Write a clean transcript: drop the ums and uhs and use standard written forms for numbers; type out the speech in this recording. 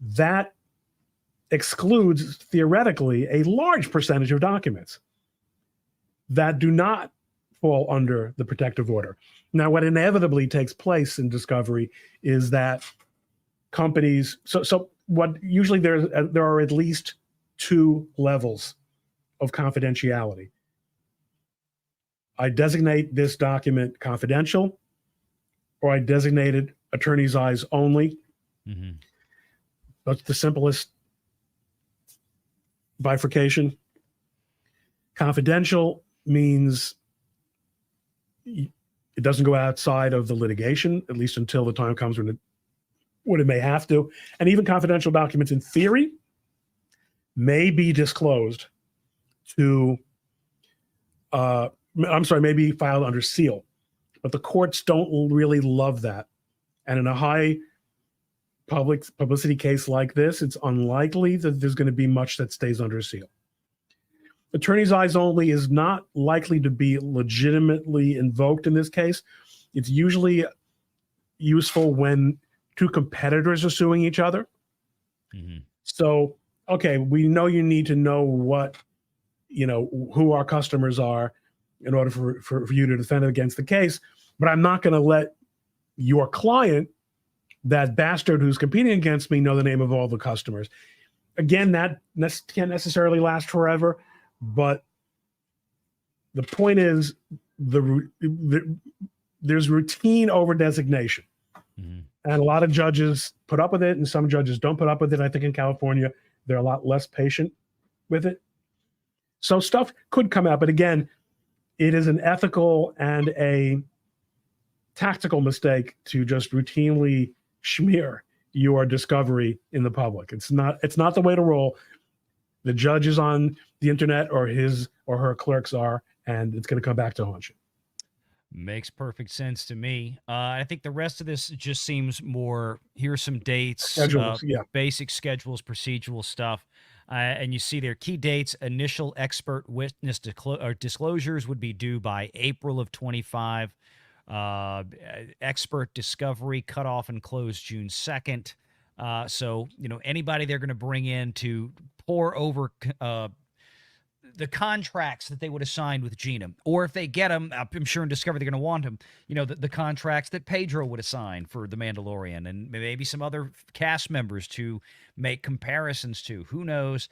that excludes, theoretically, a large percentage of documents that do not fall under the protective order. Now, what inevitably takes place in discovery is that companies, so what usually there are at least two levels of confidentiality. I designate this document confidential, or I designate it attorney's eyes only. Mm-hmm. That's the simplest bifurcation. Confidential means it doesn't go outside of the litigation, at least until the time comes when it may have to. And even confidential documents, in theory, may be disclosed to, may be filed under seal. But the courts don't really love that. And in a high publicity case like this, it's unlikely that there's going to be much that stays under seal. Attorney's eyes only is not likely to be legitimately invoked in this case. It's usually useful when two competitors are suing each other. Mm-hmm. So, okay, we know you need to know who our customers are in order for you to defend against the case, but I'm not going to let your client, that bastard who's competing against me, know the name of all the customers. Again, that can't necessarily last forever, but the point is there's routine over designation. Mm-hmm. And a lot of judges put up with it, and some judges don't put up with it. I think in California, they're a lot less patient with it. So stuff could come out, but again, it is an ethical and a tactical mistake to just routinely smear your discovery in the public. It's not the way to roll. The judge is on the internet, or his or her clerks are, and it's going to come back to haunt you. Makes perfect sense to me. I think the rest of this just seems more, here's some dates, Schedules, yeah. basic schedules, procedural stuff. And you see their key dates: initial expert witness disclosures would be due by April of 25. Expert discovery cutoff and close June 2nd. So, anybody they're going to bring in to pour over the contracts that they would have signed with Gina, or if they get them, I'm sure in Discovery they're going to want them, the contracts that Pedro would have signed for The Mandalorian, and maybe some other cast members to make comparisons to. Who knows?